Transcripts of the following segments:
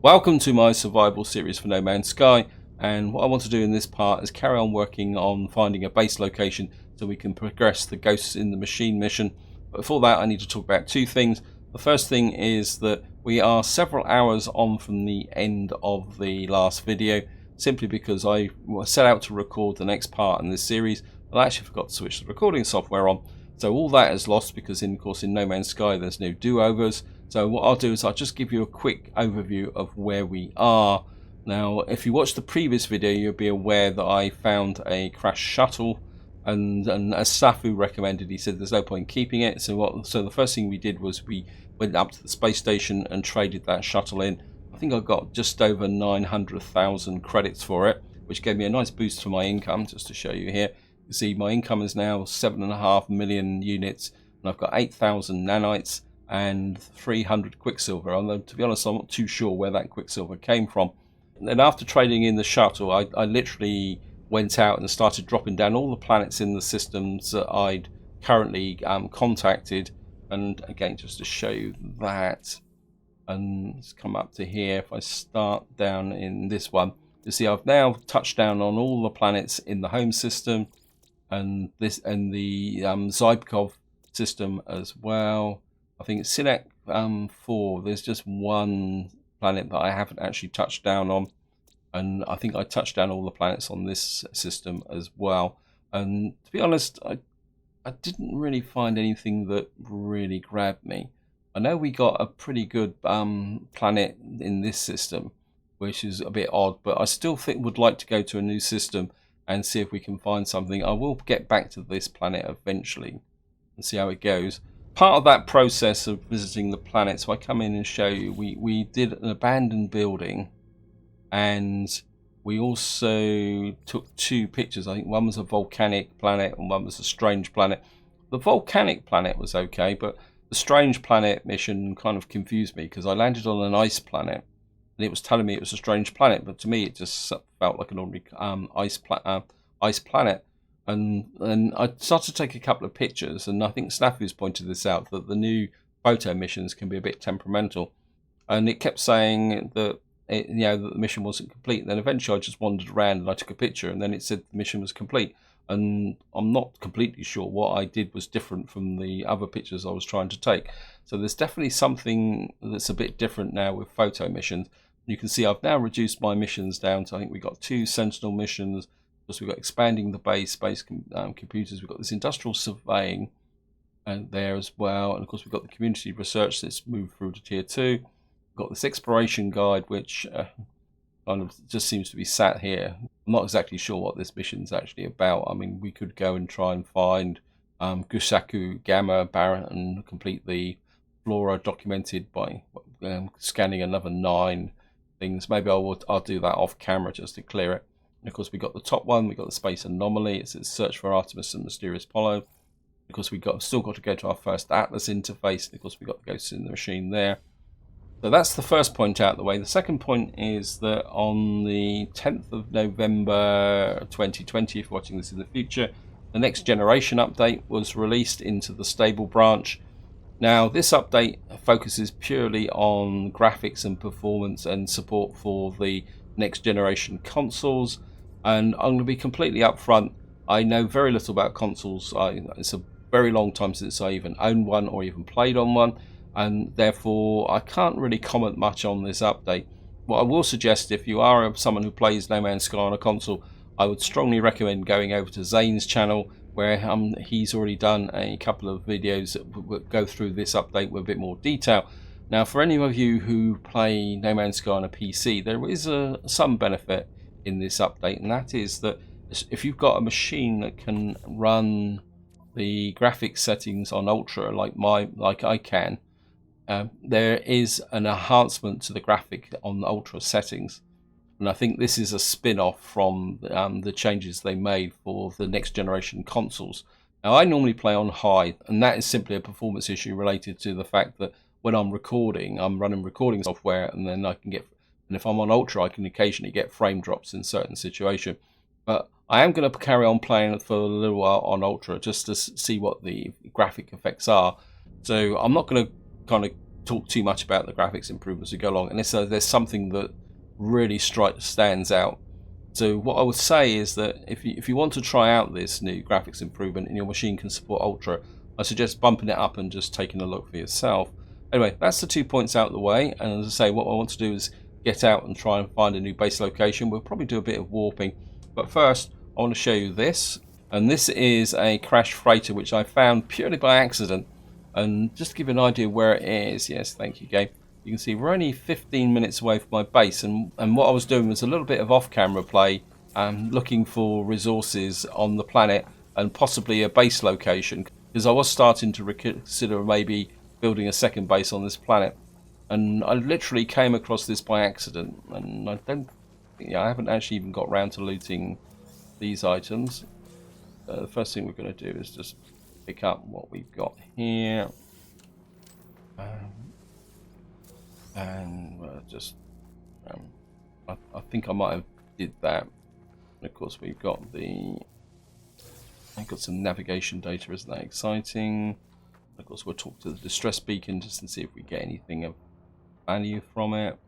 Welcome to my survival series for No Man's Sky, and what I want to do in this part is carry on working on finding a base location so we can progress the Ghosts in the Machine mission. But before that I need to talk about two things. The first thing is that we are several hours on from the end of the last video, simply because I set out to record the next part in this series, but I actually forgot to switch the recording software on. So all that is lost because of course in No Man's Sky there's no do-overs. So what I'll do is I'll just give you a quick overview of where we are. Now, if you watched the previous video, you'll be aware that I found a crashed shuttle, and as Safu recommended, he said there's no point keeping it. So the first thing we did was we went up to the space station and traded that shuttle in. I think I got just over 900,000 credits for it, which gave me a nice boost for my income. Just to show you here, you see my income is now 7.5 million units, and I've got 8,000 nanites and 300 quicksilver. Although to be honest, I'm not too sure where that quicksilver came from. And then after trading in the shuttle, I literally went out and started dropping down all the planets in the systems that I'd currently contacted. And again, just to show you that, and let's come up to here. If I start down in this one, you see I've now touched down on all the planets in the home system, and the Zybkov system as well. I think it's Sinek 4. There's just one planet that I haven't actually touched down on, and I think I touched down all the planets on this system as well. And to be honest, I didn't really find anything that really grabbed me. I know we got a pretty good planet in this system, which is a bit odd, but I still would like to go to a new system and see if we can find something. I will get back to this planet eventually and see how it goes. Part of that process of visiting the planet, so I come in and show you, we did an abandoned building, and we also took two pictures. I think one was a volcanic planet and one was a strange planet. The volcanic planet was okay, but the strange planet mission kind of confused me because I landed on an ice planet and it was telling me it was a strange planet, but to me it just felt like an ordinary ice planet. And I started to take a couple of pictures, and I think Snafu's pointed this out, that the new photo missions can be a bit temperamental, and it kept saying that that the mission wasn't complete. And then eventually I just wandered around and I took a picture, and then it said the mission was complete. And I'm not completely sure what I did was different from the other pictures I was trying to take. So there's definitely something that's a bit different now with photo missions. You can see I've now reduced my missions down to, I think we got 2 Sentinel missions. We've got expanding the base computers. We've got this industrial surveying there as well, and of course we've got the community research that's moved through to tier 2. We've got this exploration guide, which kind of just seems to be sat here. I'm not exactly sure what this mission's actually about. I mean, we could go and try and find Gusaku Gamma Baron and complete the flora documented by scanning another 9 things. Maybe I'll do that off camera just to clear it. And of course we got the top one, we got the space anomaly. It says search for Artemis and mysterious Apollo. Of course we still got to go to our first Atlas interface. Of course we got the Ghosts in the Machine there. So that's the first point out of the way. The second point is that on the 10th of November 2020, if you're watching this in the future, the next generation update was released into the stable branch. Now this update focuses purely on graphics and performance and support for the next generation consoles, and I'm going to be completely upfront. I know very little about consoles. It's a very long time since I even owned one or even played on one, and therefore I can't really comment much on this update. What I will suggest, if you are someone who plays No Man's Sky on a console, I would strongly recommend going over to Zane's channel, where he's already done a couple of videos that will go through this update with a bit more detail. Now, for any of you who play No Man's Sky on a PC, there is some benefit in this update, and that is that if you've got a machine that can run the graphics settings on Ultra, like I can, there is an enhancement to the graphic on Ultra settings. And I think this is a spin-off from the changes they made for the next generation consoles. Now, I normally play on high, and that is simply a performance issue related to the fact that when I'm recording, I'm running recording software, and then and if I'm on Ultra, I can occasionally get frame drops in certain situations. But I am going to carry on playing for a little while on Ultra just to see what the graphic effects are. So I'm not going to kind of talk too much about the graphics improvements as we go along, unless there's something that really stands out. So what I would say is that if you want to try out this new graphics improvement and your machine can support Ultra, I suggest bumping it up and just taking a look for yourself. Anyway, that's the 2 points out of the way, and as I say, what I want to do is get out and try and find a new base location. We'll probably do a bit of warping, but first I want to show you this. And this is a crashed freighter which I found purely by accident. And just to give you an idea where it is, yes, thank you, Gabe. You can see we're only 15 minutes away from my base, and what I was doing was a little bit of off-camera play, looking for resources on the planet and possibly a base location, because I was starting to consider maybe building a second base on this planet. And I literally came across this by accident, and I haven't actually even got round to looting these items. The first thing we're going to do is just pick up what we've got here, and I think I might have did that. And of course, I've got some navigation data. Isn't that exciting? And of course, we'll talk to the distress beacon just to see if we get anything of value from it.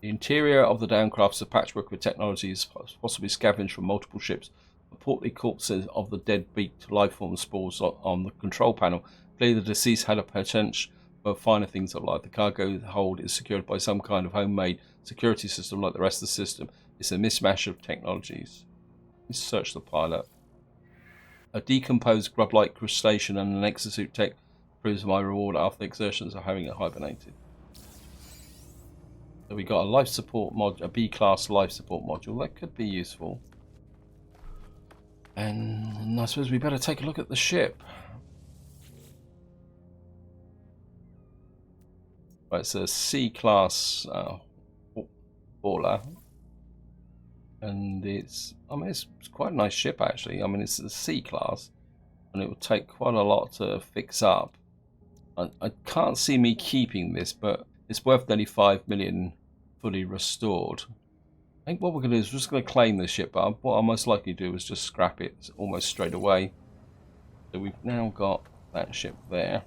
The interior of the downcraft is a patchwork of technologies, possibly scavenged from multiple ships. The portly corpses of the dead beaked lifeform spores on the control panel. Clearly the deceased had a potential for finer things of life. The cargo hold is secured by some kind of homemade security system like the rest of the system. It's a mismatch of technologies. Let's search the pilot. A decomposed grub-like crustacean and an exosuit tech proves my reward after the exertions of having it hibernated. So we got a life support mod, a B-class life support module. That could be useful. And I suppose we better take a look at the ship. Right, it's a C-class hauler, and it's quite a nice ship actually. I mean, it's a C-class, and it will take quite a lot to fix up. I can't see me keeping this, but it's worth nearly 5 million fully restored. I think what we're going to do is we're just going to claim this ship, but what I'll most likely do is just scrap it almost straight away. So we've now got that ship there.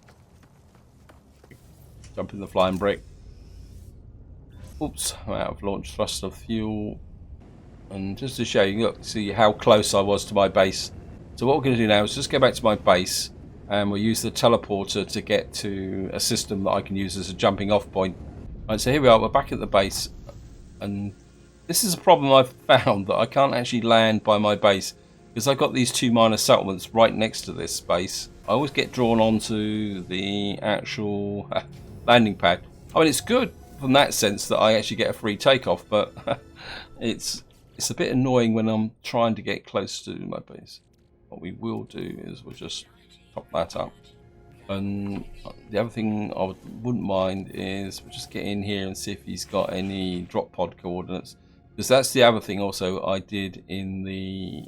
Jump in the flying brick. Oops, I'm out of launch thrust of fuel. And just to show you, look, see how close I was to my base. So what we're going to do now is just go back to my base, and we'll use the teleporter to get to a system that I can use as a jumping off point. Right, so here we are, we're back at the base, and this is a problem I've found, that I can't actually land by my base because I've got these 2 minor settlements right next to this base. I always get drawn onto the actual landing pad. I mean, it's good from that sense that I actually get a free takeoff, but it's a bit annoying when I'm trying to get close to my base. What we will do is we'll just top that up. And the other thing I wouldn't mind is we'll just get in here and see if he's got any drop pod coordinates. Because that's the other thing also I did in the...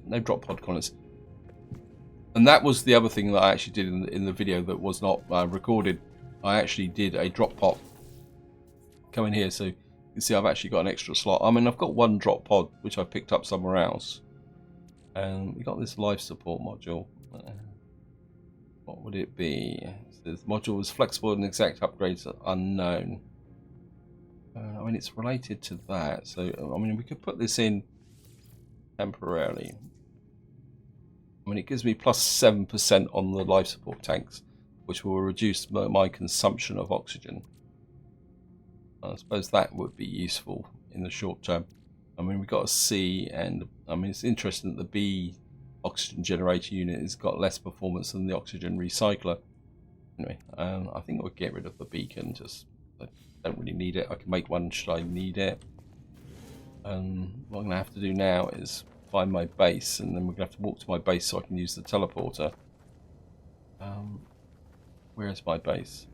No drop pod coordinates. And that was the other thing that I actually did in the video that was not recorded. I actually did a drop pod. Come in here, so you can see I've actually got an extra slot. I mean, I've got 1 drop pod, which I picked up somewhere else. And we got this life support module. What would it be? This module is flexible and exact upgrades are unknown. I mean, it's related to that, so I mean, we could put this in temporarily. I mean, it gives me plus 7% on the life support tanks, which will reduce my consumption of oxygen. I suppose that would be useful in the short term. I mean, we've got a C, and I mean, it's interesting that the B oxygen generator unit has got less performance than the oxygen recycler. Anyway, I think I'll get rid of the beacon. Just I don't really need it. I can make one should I need it. What I'm going to have to do now is find my base, and then we're going to have to walk to my base so I can use the teleporter. Where is my base?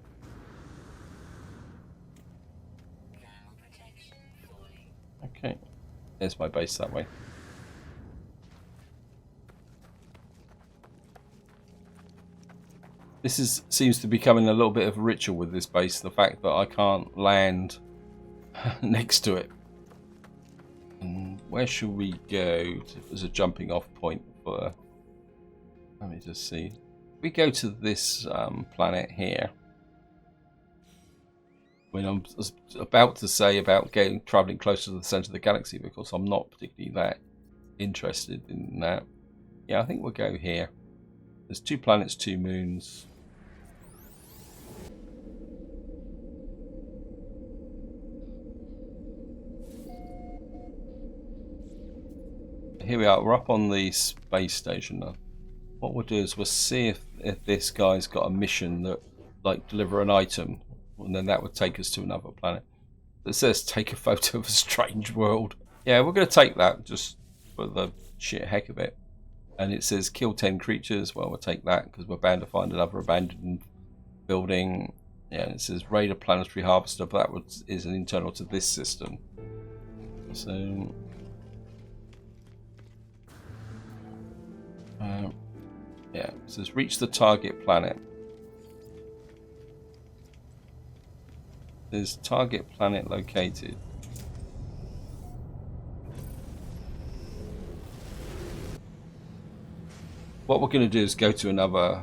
Okay, there's my base that way. This seems to be becoming a little bit of a ritual with this base, the fact that I can't land next to it. And where should we go as a jumping off point for... Let me just see. We go to this planet here. I mean, I'm about to say about traveling closer to the center of the galaxy because I'm not particularly that interested in that. Yeah, I think we'll go here. There's 2 planets, 2 moons. Here we are. We're up on the space station now. What we'll do is we'll see if this guy's got a mission that, like, deliver an item, and then that would take us to another planet. It says take a photo of a strange world. Yeah, we're going to take that just for the sheer heck of it. And it says kill 10 creatures. Well, we'll take that because we're bound to find another abandoned building. Yeah, and it says raid a planetary harvester, but that is an internal to this system. So yeah, it says reach the target planet. There's target planet located. What we're going to do is go to another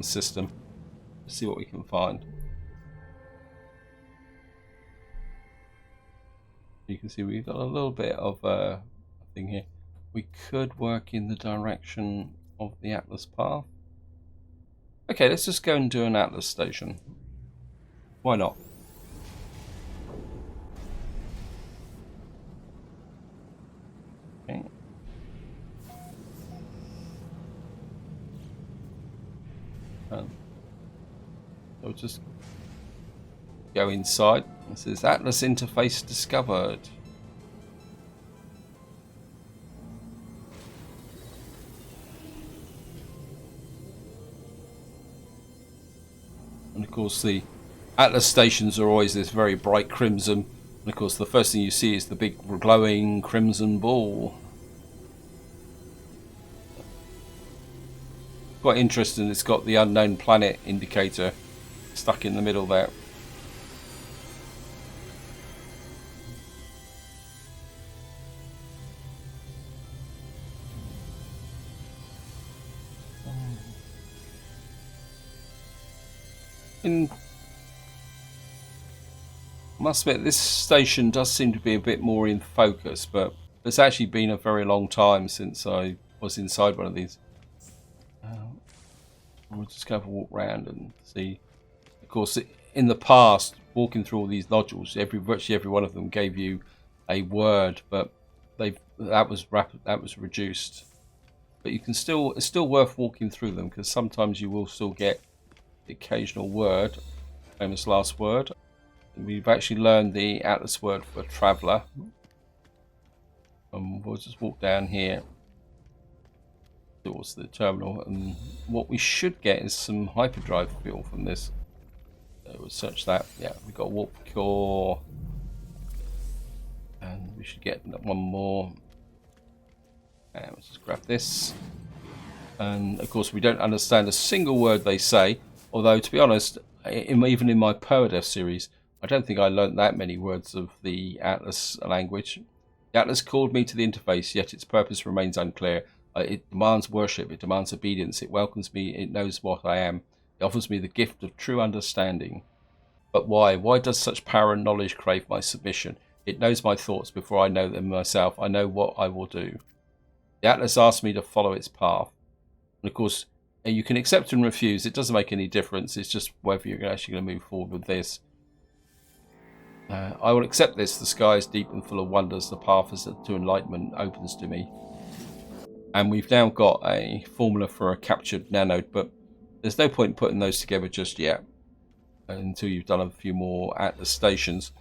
system, see what we can find. You can see we've got a little bit of a thing here. We could work in the direction of the Atlas path. Okay, let's just go and do an Atlas station. Why not? Okay. So just go inside. It says Atlas interface discovered. And of course the Atlas stations are always this very bright crimson. And of course the first thing you see is the big glowing crimson ball. Quite interesting, it's got the unknown planet indicator stuck in the middle there. Must admit, this station does seem to be a bit more in focus, but it's actually been a very long time since I was inside one of these. We'll just go for a walk around and see. Of course, in the past, walking through all these nodules, virtually every one of them gave you a word, but that was reduced. But you can it's still worth walking through them because sometimes you will still get the occasional word, famous last word. We've actually learned the Atlas word for traveller. We'll just walk down here towards the terminal, and what we should get is some hyperdrive fuel from this. So we'll search that. Yeah, we've got a warp core, and we should get one more. And let's just grab this. And of course, we don't understand a single word they say. Although, to be honest, even in my Permadeath series, I don't think I learnt that many words of the Atlas language. The Atlas called me to the interface, yet its purpose remains unclear. It demands worship, it demands obedience, it welcomes me, it knows what I am. It offers me the gift of true understanding. But why? Why does such power and knowledge crave my submission? It knows my thoughts before I know them myself. I know what I will do. The Atlas asks me to follow its path. And of course, you can accept and refuse. It doesn't make any difference. It's just whether you're actually going to move forward with this. I will accept this. The sky is deep and full of wonders. The path to enlightenment opens to me. And we've now got a formula for a captured nanode, but there's no point putting those together just yet until you've done a few more Atlas stations.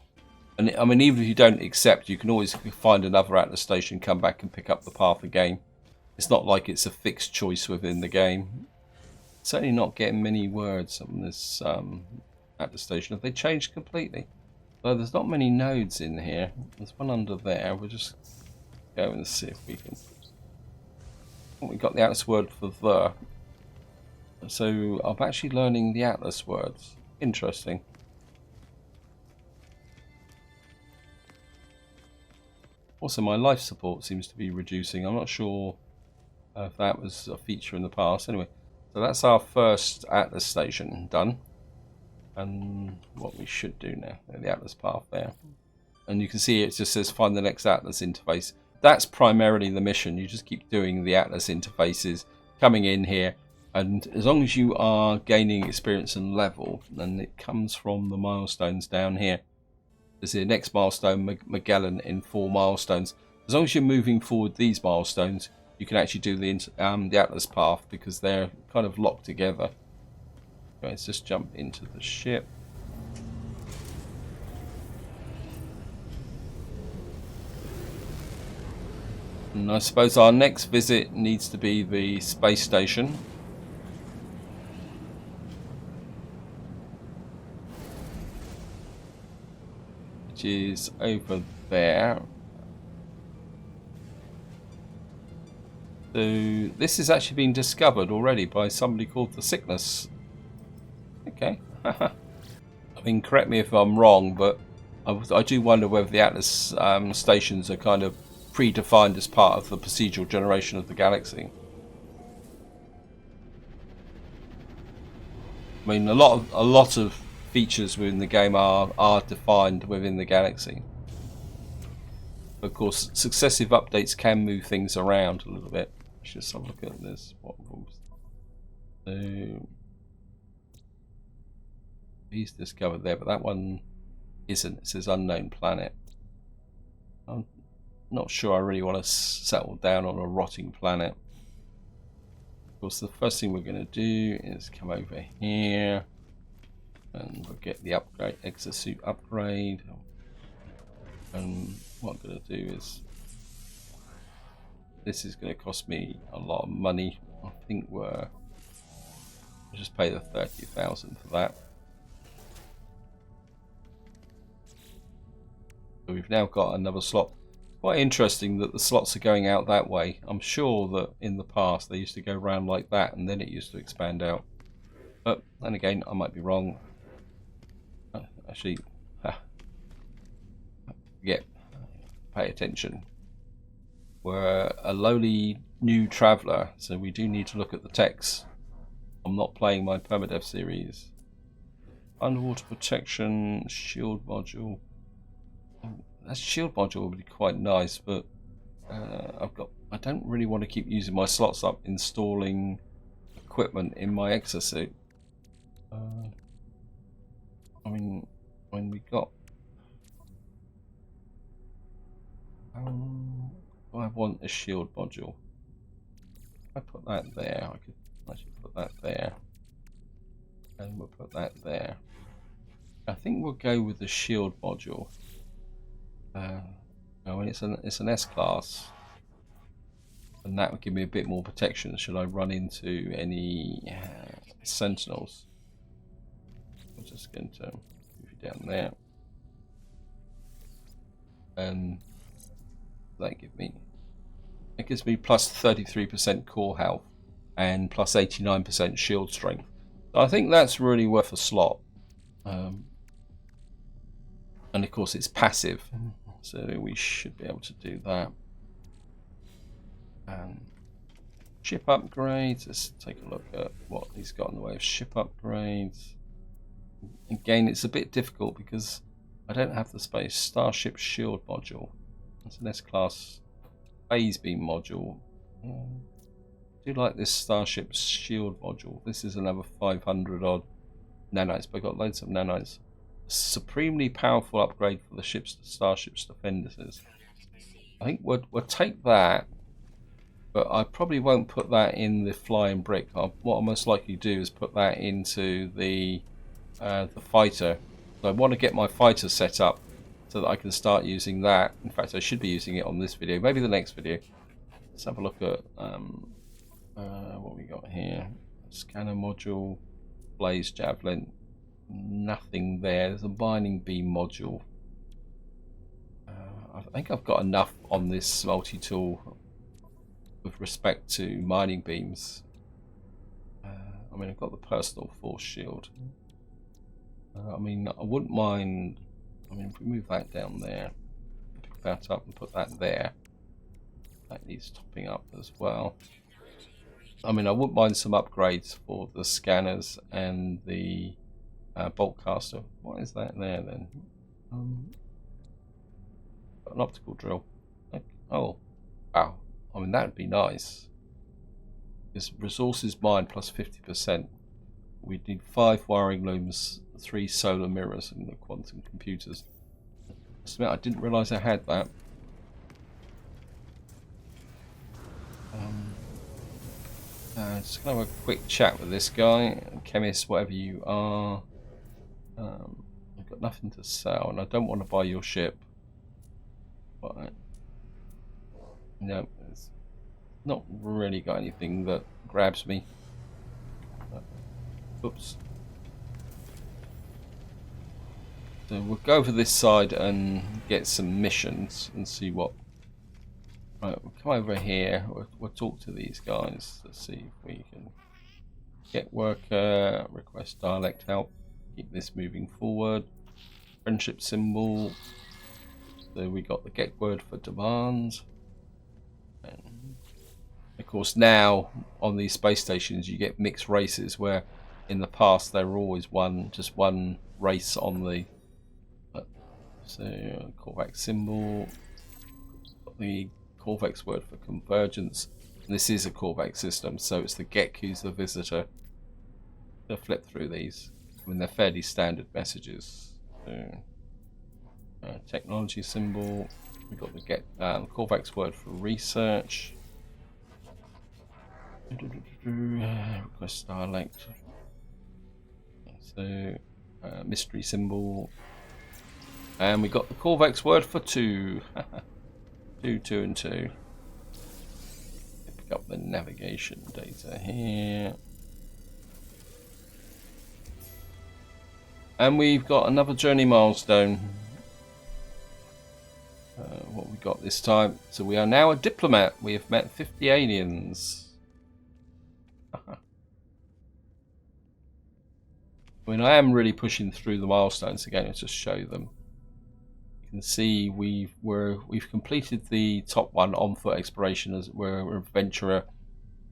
And I mean, even if you don't accept, you can always find another Atlas station, come back and pick up the path again. It's not like it's a fixed choice within the game. Certainly not getting many words on this Atlas station. Have they changed completely? Though there's not many nodes in here. There's one under there. We'll just go and see if we can. We got the Atlas word for the. So I'm actually learning the Atlas words. Interesting. Also, my life support seems to be reducing. I'm not sure if that was a feature in the past. Anyway, so that's our first Atlas station done. And what we should do now, the Atlas path there. And you can see it just says find the next Atlas interface. That's primarily the mission. You just keep doing the Atlas interfaces, coming in here, and as long as you are gaining experience and level, and it comes from the milestones down here. There's the next milestone, Magellan, in 4 milestones. As long as you're moving forward these milestones, you can actually do the Atlas path, because they're kind of locked together. Okay, let's just jump into the ship. And I suppose our next visit needs to be the space station. Which is over there. So this has actually been discovered already by somebody called the Sickness. Okay. I mean, correct me if I'm wrong, but I do wonder whether the Atlas stations are kind of predefined as part of the procedural generation of the galaxy. I mean, a lot of features within the game are defined within the galaxy. Of course, successive updates can move things around a little bit. Let's just have a look at this. So he's discovered there, but that one isn't. It says unknown planet. I'm not sure I really want to settle down on a rotting planet. Of course, the first thing we're going to do is come over here and we'll get the upgrade, exosuit upgrade. And what I'm going to do is, this is going to cost me a lot of money. I think I'll just pay the 30,000 for that. So we've now got another slot. Quite interesting that the slots are going out that way. I'm sure that in the past they used to go around like that and then it used to expand out. But then again, I might be wrong. Actually, pay attention. We're a lowly new traveller, so we do need to look at the text. I'm not playing my permadev series. Underwater protection, shield module. That shield module would be quite nice, but I don't really want to keep using my slots up installing equipment in my exosuit. I mean, when we got I want a shield module. If I put that there, I could actually put that there, and we'll put that there. I think we'll go with the shield module. When it's an S class, and that would give me a bit more protection should I run into any sentinels. I'm just going to move you down there, and that gives me plus 33% core health and plus 89% shield strength. So I think that's really worth a slot. And of course it's passive, so we should be able to do that. Ship upgrades, let's take a look at what he's got in the way of ship upgrades. Again, it's a bit difficult because I don't have the space. Starship shield module. That's an S-class phase beam module. I do like this Starship shield module. This is another 500 odd nanites, but I've got loads of nanites. Supremely powerful upgrade for the Starship's defenders. I think we'll take that, but I probably won't put that in the flying brick. What I'll most likely do is put that into the fighter. So I want to get my fighter set up so that I can start using that. In fact, I should be using it on this video, maybe the next video. Let's have a look at what we got here. Scanner module, blaze javelin. Nothing there. There's a mining beam module. I think I've got enough on this multi-tool with respect to mining beams. I mean, I've got the personal force shield. I mean, I wouldn't mind. I mean, if we move that down there, pick that up and put that there, that needs topping up as well. I mean, I wouldn't mind some upgrades for the scanners and the bolt caster. What is that there then? An optical drill. Oh, wow. I mean, that would be nice. It's resources mined plus 50%. We need 5 wiring looms, 3 solar mirrors, and the quantum computers. I didn't realise I had that. Just gonna have a quick chat with this guy, chemist, whatever you are. I've got nothing to sell, and I don't want to buy your ship. But no, it's not really got anything that grabs me. Oops. So we'll go over this side and get some missions and see what. Right, we'll come over here. We'll talk to these guys to see if we can get worker, request dialect help, keep this moving forward. Friendship symbol. So we got the get word for demands. And of course, now on these space stations, you get mixed races where in the past they were always just one race on the. So Corvax symbol. Got the Corvax word for convergence. And this is a Corvax system, so it's the Gek who's the visitor. I'll flip through these. I mean, they're fairly standard messages. So, technology symbol. We've got the Get Corvax word for research. Request dialect. So, mystery symbol. And we got the Corvax word for 2. 2 and 2. Pick up the navigation data here. And we've got another journey milestone. What we got this time? So we are now a diplomat. We have met 50 aliens. I mean, I am really pushing through the milestones again to just show them. You can see we've completed the top one, on foot exploration, as we're an adventurer.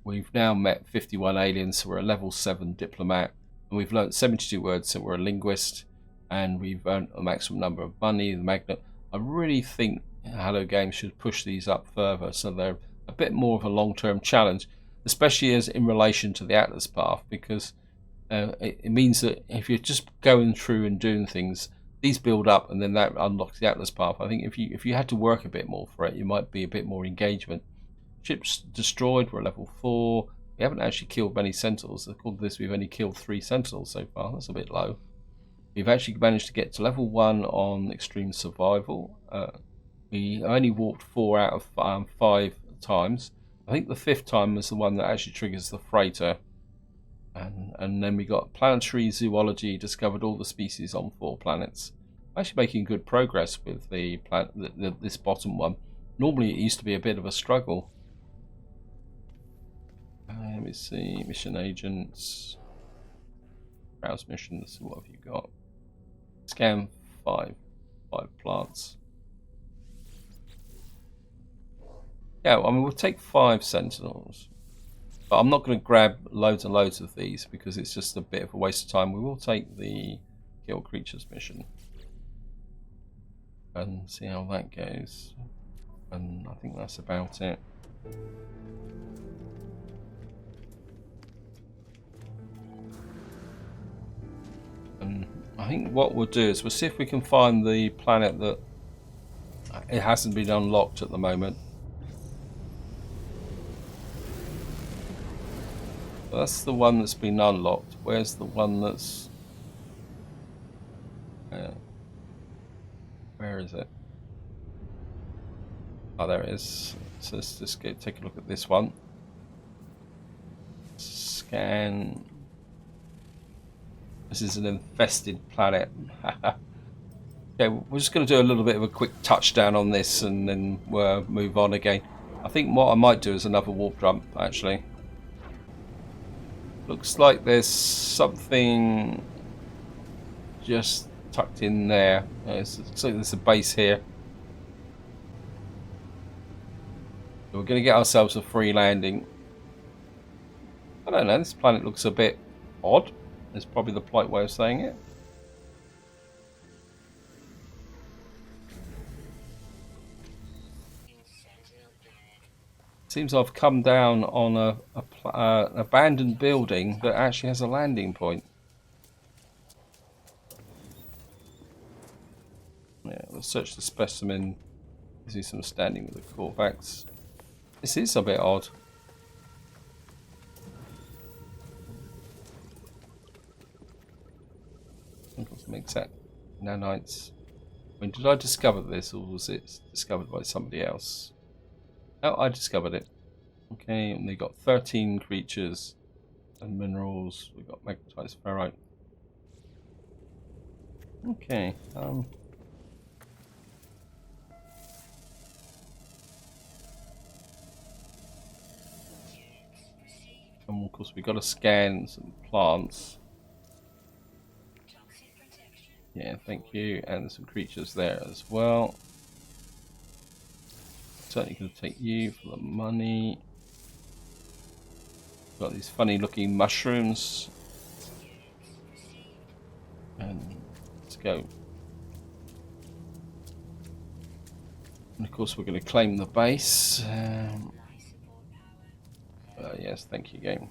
We've now met 51 aliens, so we're a level 7 diplomat, and we've learnt 72 words, so we're a linguist, and we've earned a maximum number of money. The magnet. I really think Hello Games should push these up further, so they're a bit more of a long-term challenge, especially as in relation to the Atlas path, because it means that if you're just going through and doing things, these build up, and then that unlocks the Atlas path. I think if you had to work a bit more for it, you might be a bit more engagement. Ships destroyed. We're level 4. We haven't actually killed many Sentinels. According to this, we've only killed 3 Sentinels so far. That's a bit low. We've actually managed to get to level 1 on extreme survival. We only warped 4 out of 5 times. I think the 5th time was the one that actually triggers the freighter. And then we got planetary zoology, discovered all the species on 4 planets. Actually making good progress with this bottom one. Normally it used to be a bit of a struggle. Let me see, mission agents. Browse missions, what have you got? Scan 5 plants. Yeah, I mean, we'll take 5 Sentinels. But I'm not going to grab loads and loads of these because it's just a bit of a waste of time. We will take the Kill Creatures mission and see how that goes. And I think that's about it. And I think what we'll do is we'll see if we can find the planet that it hasn't been unlocked at the moment. That's the one that's been unlocked. Where's the one that's... where is it? Oh, there it is. So let's just take a look at this one. Scan. This is an infested planet. Okay, we're just going to do a little bit of a quick touchdown on this and then we'll move on again. I think what I might do is another warp jump, actually. Looks like there's something just tucked in there. Looks like there's a base here. So we're going to get ourselves a free landing. I don't know, this planet looks a bit odd. Is probably the polite way of saying it. Seems I've come down on an abandoned building that actually has a landing point. Yeah, let's search the specimen. See some standing with the Corvax. This is a bit odd. Got some exact nanites. When did I discover this, or was it discovered by somebody else? Oh, I discovered it. Okay, and they got 13 creatures and minerals. We got magnetized ferrite. Okay. And of course, we got to scan some plants. Yeah, thank you. And there's some creatures there as well. Certainly going to take you for the money. Got these funny looking mushrooms. And let's go. And of course, we're going to claim the base. Yes, thank you, game.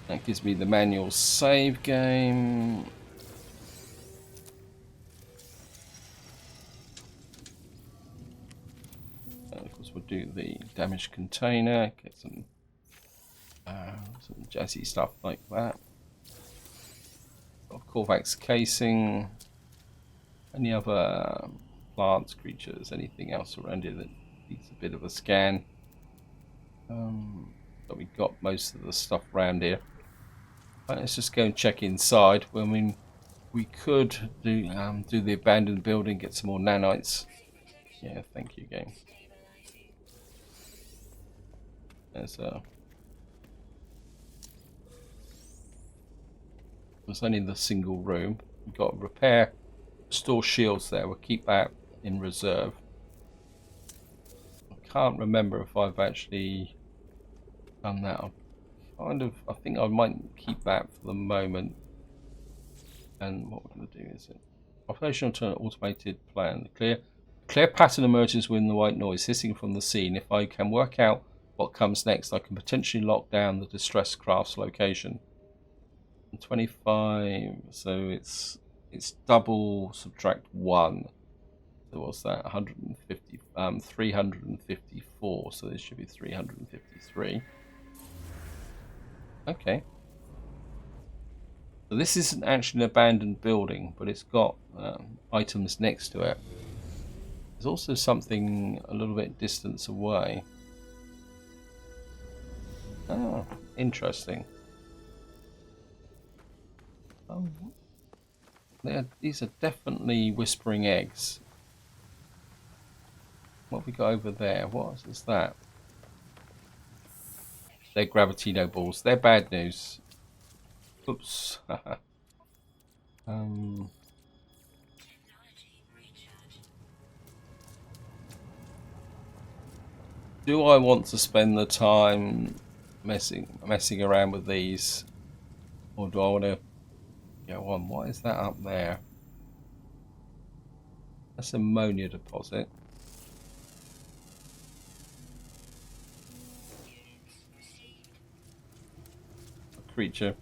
That gives me the manual save game. And of course, we'll do the damaged container. Get some jazzy stuff like that. Got Corvax casing. Any other plants, creatures, anything else around here that needs a bit of a scan? But we got most of the stuff around here. Right, let's just go and check inside. I mean, we could do the abandoned building, get some more nanites. Yeah, thank you, game. There's only the single room. We've got to repair, store shields there. We'll keep that in reserve. I can't remember if I've actually done that. I think I might keep that for the moment. And what we're going to do is operational turn automated plan. Clear pattern emerges when the white noise hissing from the scene. If I can work out what comes next, I can potentially lock down the distress craft's location. 25, so it's double subtract 1. So what's that? 150, 354. So this should be 353. Okay. So this isn't actually an abandoned building, but it's got items next to it. There's also something a little bit distance away. Oh, interesting. These are definitely whispering eggs. What have we got over there? What is that? They're gravitino balls. They're bad news. Oops. Do I want to spend the time messing around with these, or do I want to go on? What is that up there? That's ammonia deposit. A creature.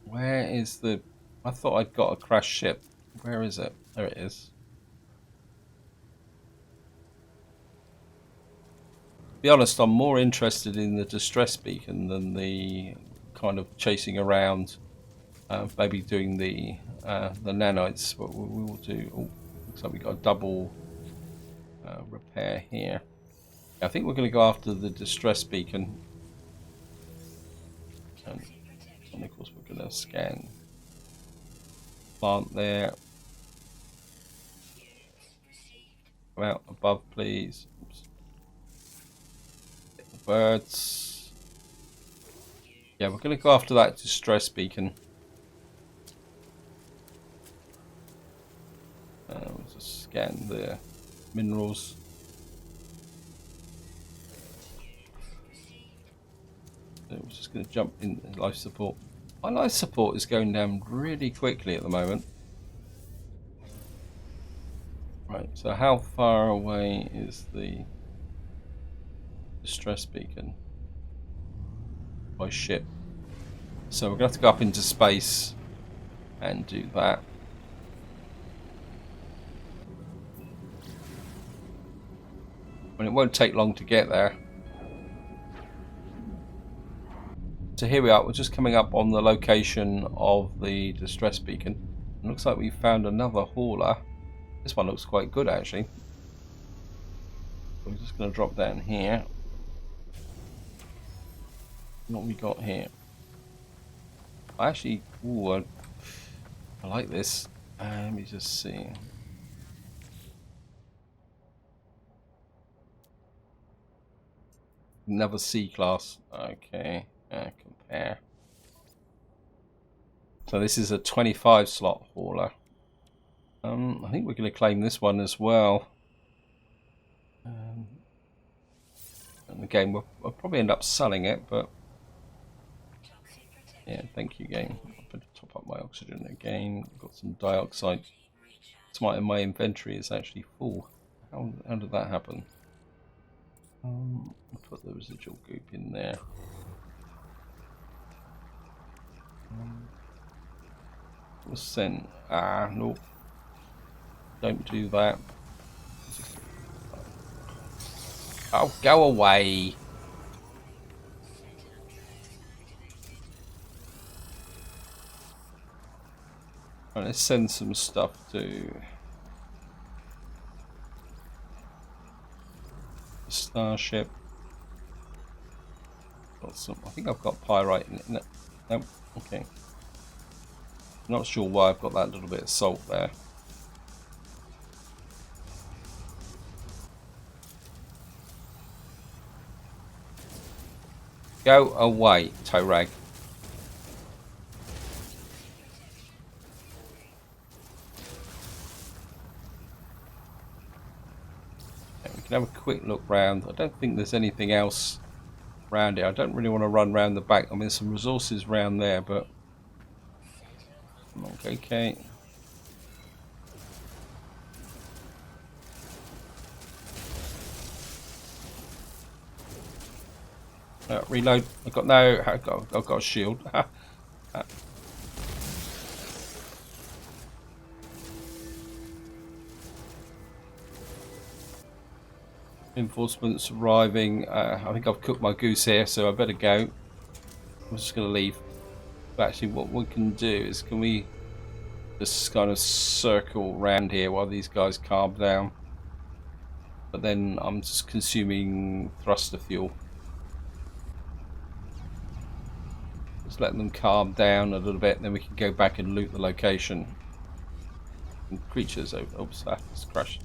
Where is the? I thought I'd got a crashed ship. Where is it? There it is. To be honest, I'm more interested in the distress beacon than the kind of chasing around, maybe doing the nanites. But we will do. Oh, looks like we got a double repair here. I think we're going to go after the distress beacon, and of course we're going to scan plant there. Come out above, please. Oops. Get the birds. Yeah, we're going to go after that distress beacon. We'll just scan the minerals. So we're just going to jump in life support. My life support is going down really quickly at the moment. Right, so how far away is the distress beacon by ship? So we're going to have to go up into space and do that. And it won't take long to get there. So here we are, we're just coming up on the location of the distress beacon. It looks like we found another hauler. This one looks quite good actually. We're just going to drop down here. What we got here? I actually, ooh, I like this. Let me just see. Another C class. Okay, compare. So this is a 25 slot hauler. I think we're going to claim this one as well. And again, we'll probably end up selling it, but yeah, thank you, game. I'm going to top up my oxygen again. Got some dioxide. My inventory is actually full. How did that happen? I'll put the residual goop in there. Was sent. Ah, no. Don't do that. Oh, go away. Right, let's send some stuff to the starship. Got some. I think I've got pyrite in it. No, nope. Okay. Not sure why I've got that little bit of salt there. Go away, Torag. Okay, we can have a quick look round. I don't think there's anything else around here. I don't really want to run round the back. I mean, there's some resources around there, but okay. Reload. I've got a shield. Reinforcements arriving. I think I've cooked my goose here, so I better go. I'm just going to leave. But actually, what we can do is, can we just kind of circle around here while these guys calm down? But then I'm just consuming thruster fuel. Just letting them calm down a little bit, and then we can go back and loot the location. And creatures over. Oops, that's crashed.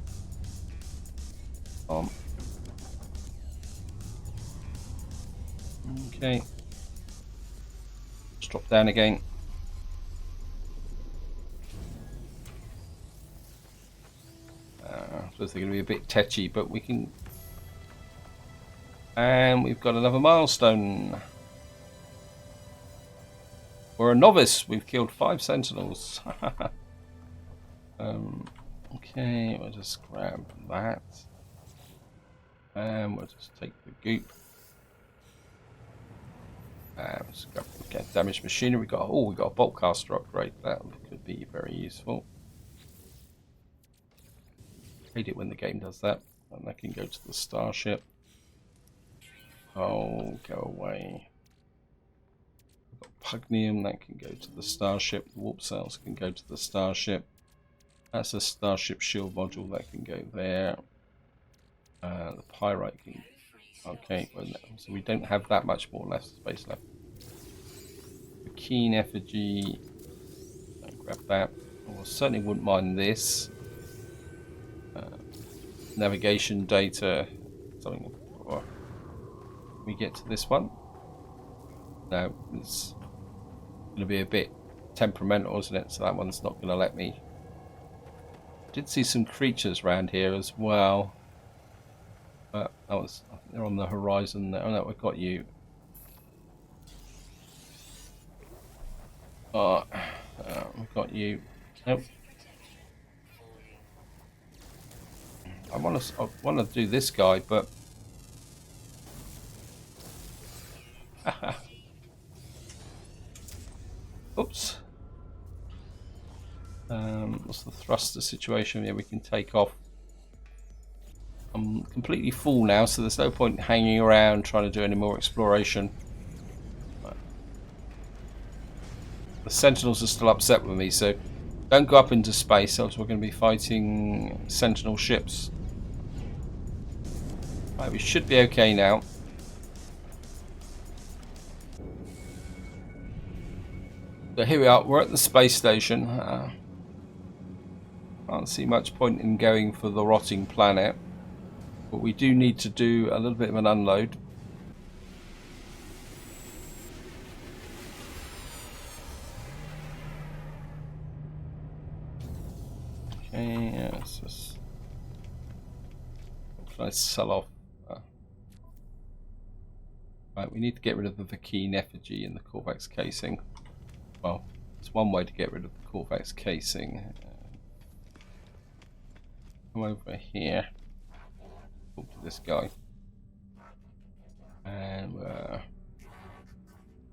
Okay. Let's drop down again. I suppose they're going to be a bit tetchy, but we can. And we've got another milestone. We're a novice. We've killed 5 sentinels. Okay, we'll just grab that. And we'll just take the goop. Let's get damaged machinery. We got a bolt caster upgrade. That could be very useful. Hate it when the game does that. And that can go to the starship. Oh, go away. We've got pugnium, that can go to the starship. The warp cells can go to the starship. That's a starship shield module, that can go there. The pyrite can. Okay, well, so we don't have that much more space left. The keen effigy. Grab that. I certainly wouldn't mind this. Navigation data. Something. We get to this one. No, it's going to be a bit temperamental, isn't it? So that one's not going to let me. Did see some creatures around here as well. But they're on the horizon there. Oh no, I got you. We got you. Nope. I want to do this guy, but oops. What's the thruster situation? Yeah, we can take off. I'm completely full now, so there's no point hanging around trying to do any more exploration. The Sentinels are still upset with me, so don't go up into space, else we're going to be fighting Sentinel ships. Right, we should be okay now. So here we are, we're at the space station. Can't see much point in going for the rotting planet, but we do need to do a little bit of an unload. Okay, yeah, let's just try to sell off. Right, we need to get rid of the Vakeen effigy in the Korvax casing. Well, it's one way to get rid of the Korvax casing. Come over here. Talk to this guy. And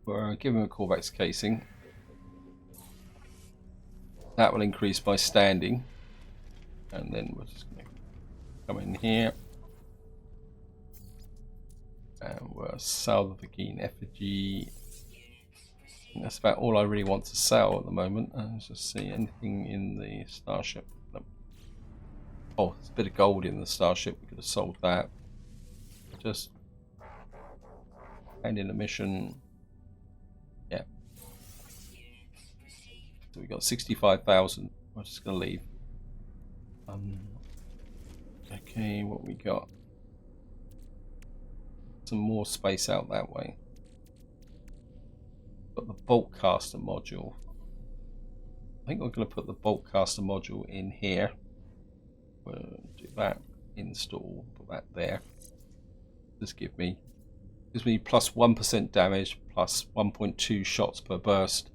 we'll give him a Korvax casing. That will increase by standing. And then we're just going to come in here. And we'll sell the Vakeen effigy. That's about all I really want to sell at the moment. Let's just see anything in the starship. Nope. Oh, there's a bit of gold in the starship. We could have sold that. Just hand in a mission. Yeah. So we got 65,000. We're just gonna leave. Okay, what we got? Some more space out that way. Got the bolt caster module. I think we're going to put the bolt caster module in here. We'll do that. Install. Put that there. Just gives me plus 1% damage, plus 1.2 shots per burst.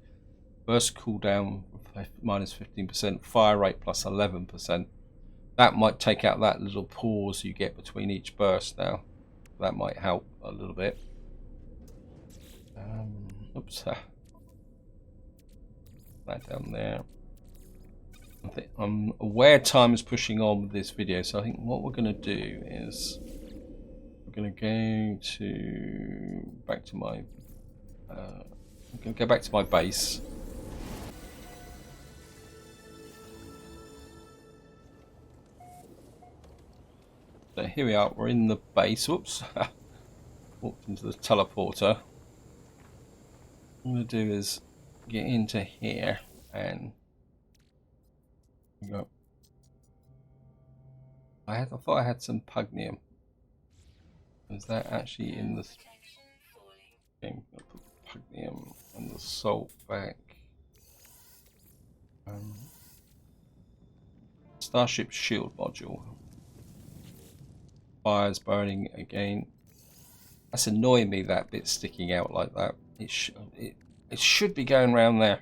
Burst cooldown minus 15%. Fire rate plus 11%. That might take out that little pause you get between each burst now. That might help a little bit. Oops. That down there. I'm aware time is pushing on with this video, so I think what we're going to do is we're going to go back to my I'm going to go back to my base. So here we are, we're in the base. Whoops. Walked into the teleporter. What I'm going to do is get into here and go. I thought I had some pugnium. Is that actually in the game? I'll put pugnium and the salt back. Starship shield module. Fire's burning again. That's annoying me, that bit sticking out like that. It should be going around there,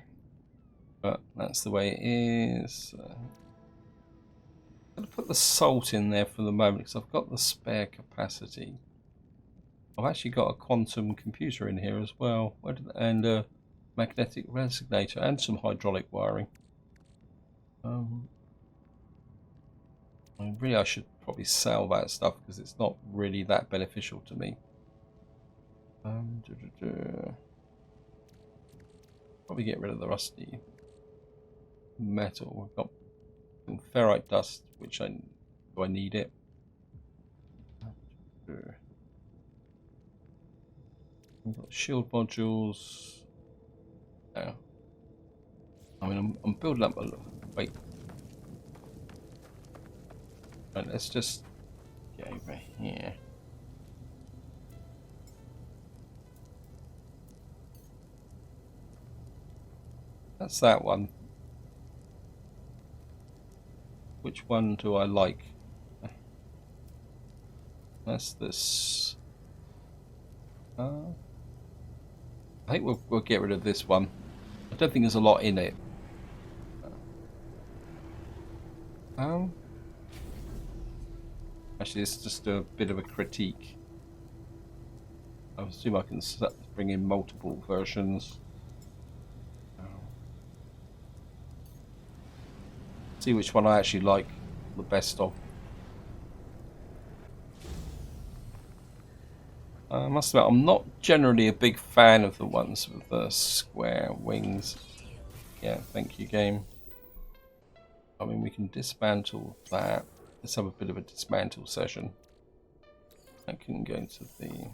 but that's the way it is. I'm going to put the salt in there for the moment because I've got the spare capacity. I've actually got a quantum computer in here as well, and a magnetic resonator and some hydraulic wiring. I should probably sell that stuff because it's not really that beneficial to me. Probably get rid of the rusty metal. We've got some ferrite dust, which do I need it? We've got shield modules. No. I mean, I'm building up a wait. Right, let's just get over here. That's that one. Which one do I like? That's this. I think we'll get rid of this one. I don't think there's a lot in it. Actually, let's just do a bit of a critique. I assume I can bring in multiple versions. See which one I actually like the best of. I must admit, I'm not generally a big fan of the ones with the square wings. Yeah, thank you, game. I mean, we can dismantle that. Let's have a bit of a dismantle session. That can go to the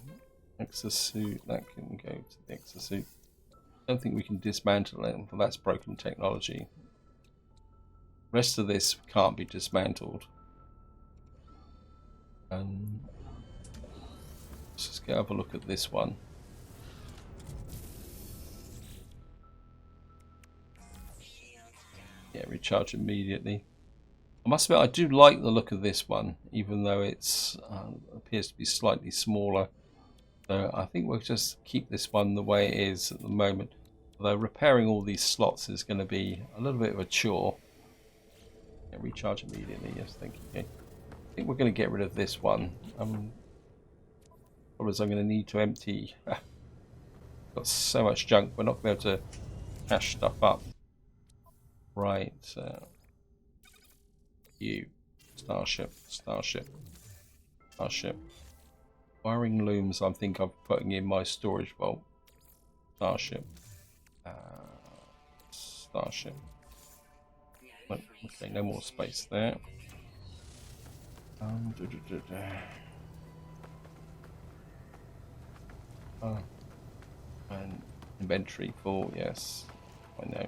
exosuit. That can go to the exosuit. I don't think we can dismantle it, but that's broken technology. The rest of this can't be dismantled. Let's just go have a look at this one. Yeah, recharge immediately. I must admit, I do like the look of this one, even though it's appears to be slightly smaller. So I think we'll just keep this one the way it is at the moment. Although repairing all these slots is going to be a little bit of a chore. Yeah, recharge immediately, yes, thank you. I think we're going to get rid of this one. Otherwise I'm going to need to empty. Got so much junk, we're not going to be able to cache stuff up. Right, you, starship. Wiring looms, I think I'm putting in my storage vault. Starship. Okay, no more space there. And inventory full, yes, I know.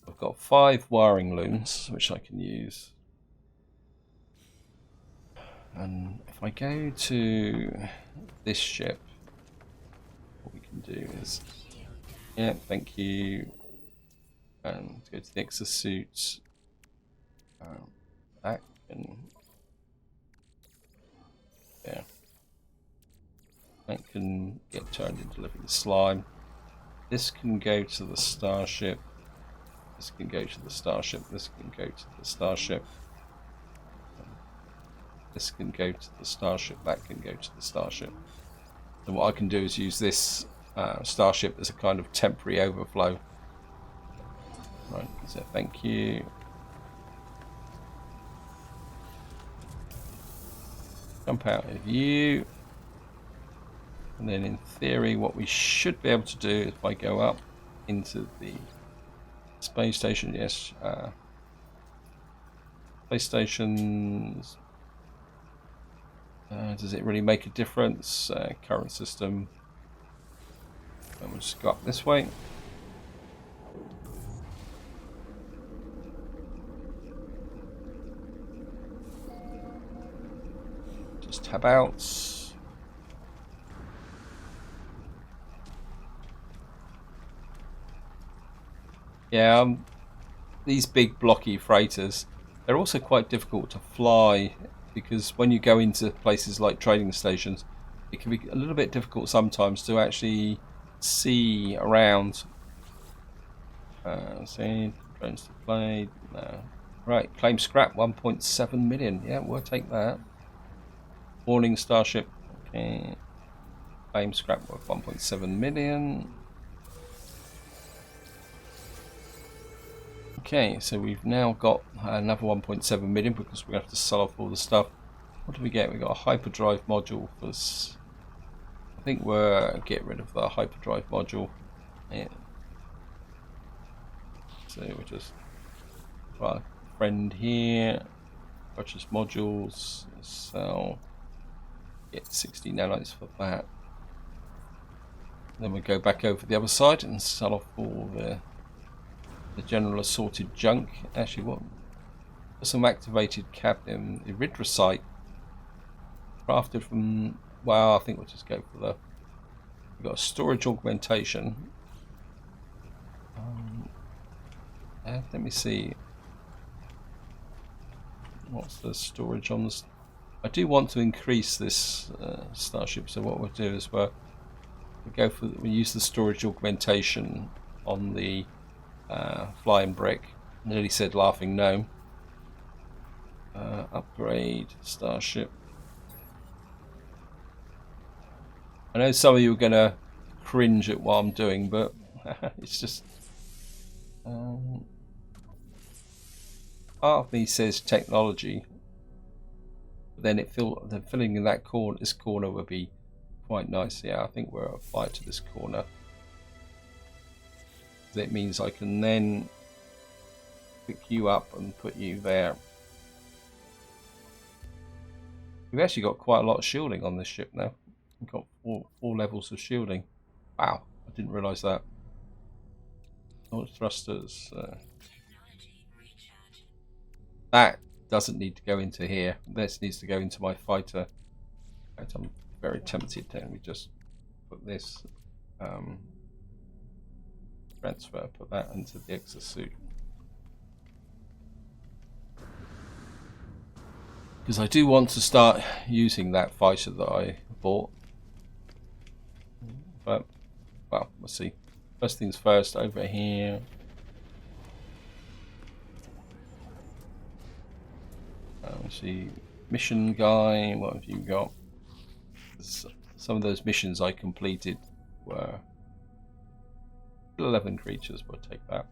I've got 5 wiring looms which I can use. And if I go to this ship, what we can do is, yeah, thank you, and go to the exosuit. That can, yeah, that can get turned into living slime. This can go to the starship. This can go to the starship. This can go to the starship. This can go to the starship. That can go to the starship. And what I can do is use this starship as a kind of temporary overflow. Right, so thank you. Jump out of you. And then in theory what we should be able to do if I go up into the space station, yes, space stations, does it really make a difference? Current system, and we'll just go up this way. Just tab out. Yeah, these big blocky freighters, they're also quite difficult to fly because when you go into places like trading stations, it can be a little bit difficult sometimes to actually see around. See, drones to play. No. Right, claim scrap 1.7 million. Yeah, we'll take that. Warning starship. Okay. Claim scrap worth 1.7 million. Okay, so we've now got another 1.7 million because we have to sell off all the stuff. What do we get? We got a hyperdrive module for us. I think we'll get rid of the hyperdrive module. Yeah. So we just right, friend here, purchase modules, sell, get 60 nanites for that. Then we go back over the other side and sell off all the general assorted junk. Actually, what? Some activated cadmium erythrocyte crafted from. Well, I think we'll just go for the. We've got a storage augmentation. Let me see. What's the storage on this? I do want to increase this starship. So what we'll do is we use the storage augmentation on the flying brick. Nearly said laughing gnome. Upgrade starship. I know some of you are going to cringe at what I'm doing, but it's just part of me says technology, but then then filling in that corner, this corner would be quite nice. Yeah, I think we'll apply it to this corner. That means I can then pick you up and put you there. We've actually got quite a lot of shielding on this ship now. We've got four levels of shielding. Wow, I didn't realise that. Launch thrusters. That doesn't need to go into here. This needs to go into my fighter. I'm very tempted to let me just put this transfer, put that into the exosuit. Because I do want to start using that fighter that I bought. But, well, we'll see. First things first, over here. Let's see, mission guy, what have you got? Some of those missions I completed were 11 creatures, but I'll take that.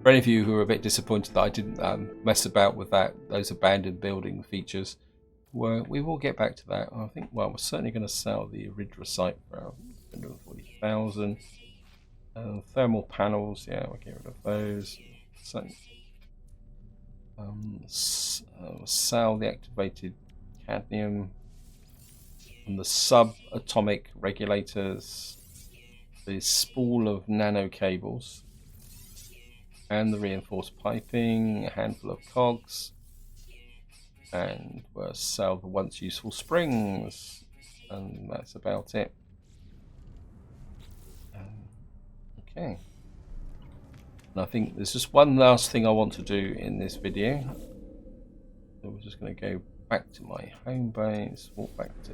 For any of you who are a bit disappointed that I didn't mess about with those abandoned building features, we will get back to that. I think, well, we're certainly going to sell the erythrocyte for 140,000. Thermal panels, yeah, we'll get rid of those. So, sell the activated cadmium and the subatomic regulators, the spool of nano cables, and the reinforced piping, a handful of cogs, and we'll sell the once useful springs, and that's about it. Okay. And I think there's just one last thing I want to do in this video. So we're just going to go back to my home base, walk back to...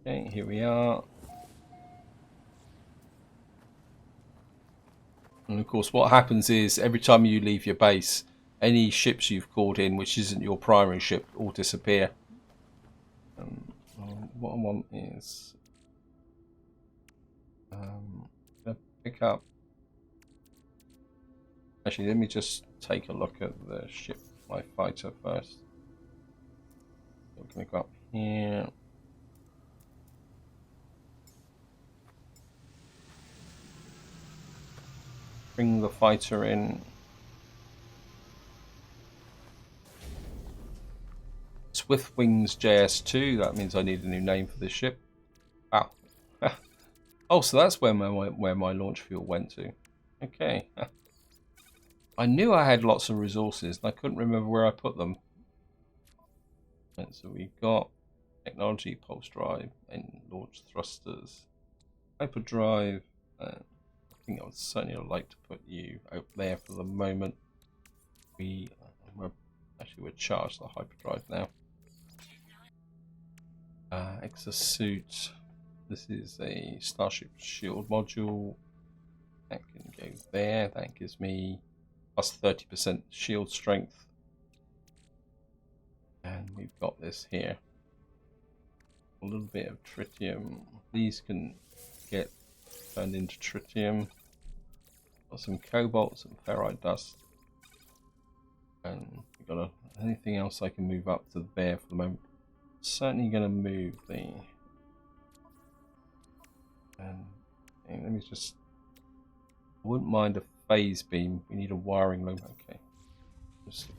Okay, here we are. And of course what happens is every time you leave your base, any ships you've called in which isn't your primary ship all disappear. What I want is pick up. Actually, let me just take a look at the ship, my fighter first. So we're going to go up here. Bring the fighter in. Swift Wings JS2. That means I need a new name for this ship. Wow. Oh, so that's where my launch fuel went to. Okay. I knew I had lots of resources, and I couldn't remember where I put them. And so we've got technology, pulse drive, and launch thrusters, hyperdrive. I think I would certainly like to put you out there for the moment. We're charged the hyperdrive now. Exosuit. This is a Starship Shield module. That can go there. That gives me plus 30% shield strength. And we've got this here. A little bit of tritium. These can get turned into tritium. Got some cobalt, some ferrite dust. And we've got anything else I can move up to there for the moment. Certainly going to move the... let me just... I wouldn't mind a phase beam. We need a wiring loom. Okay. Just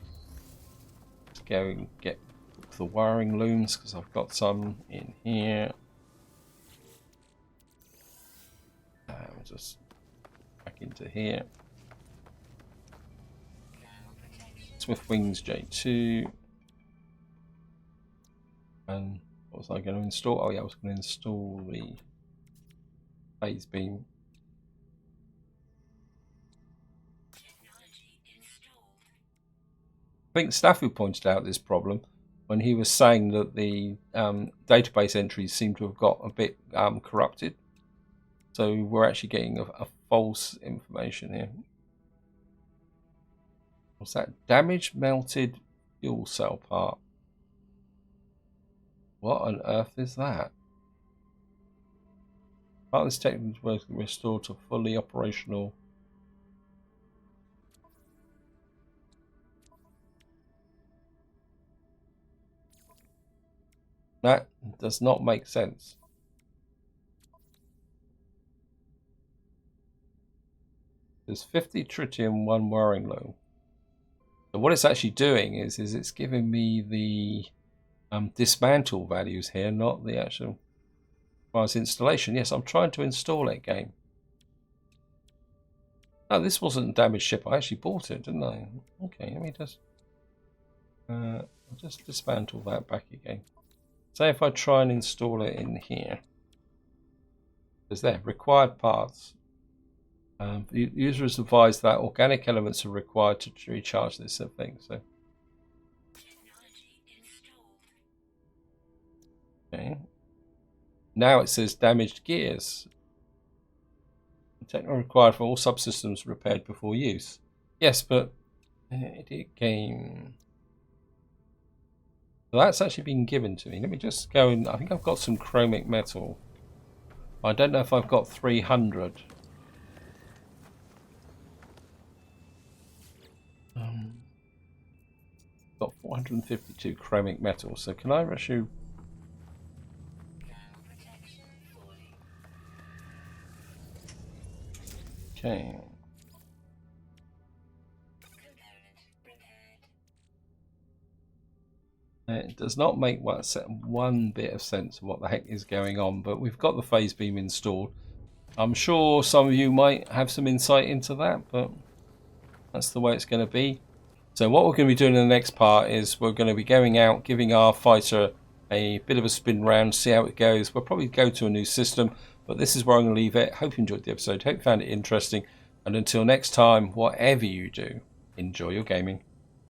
go and get the wiring looms because I've got some in here. We'll just back into here. Swift Wings J2. And what was I going to install? Oh yeah, I was going to install the phase beam. I think Stafford pointed out this problem when he was saying that the database entries seem to have got a bit corrupted. So we're actually getting a false information here. What's that? Damaged melted fuel cell part. What on earth is that? Part of this technique was restored to fully operational. That does not make sense. There's 50 tritium, 1 wiring low. So what it's actually doing is it's giving me the dismantle values here, not the actual price installation. Yes, I'm trying to install it, game. Oh, this wasn't a damaged ship. I actually bought it, didn't I? Okay, let me just I'll just dismantle that back again. Say if I try and install it in here. There's there, required parts. The user is advised that organic elements are required to recharge this thing. So, okay. Now it says damaged gears. Technology required for all subsystems repaired before use. Yes, but idiot game. So that's actually been given to me. Let me just go and I think I've got some chromic metal. I don't know if I've got 300. Got 452 chromic metal. So can I rush you? Okay. It does not make one bit of sense of what the heck is going on, but we've got the phase beam installed. I'm sure some of you might have some insight into that, but that's the way it's going to be. So what we're going to be doing in the next part is we're going to be going out, giving our fighter a bit of a spin round, see how it goes. We'll probably go to a new system, but this is where I'm going to leave it. Hope you enjoyed the episode. Hope you found it interesting. And until next time, whatever you do, enjoy your gaming.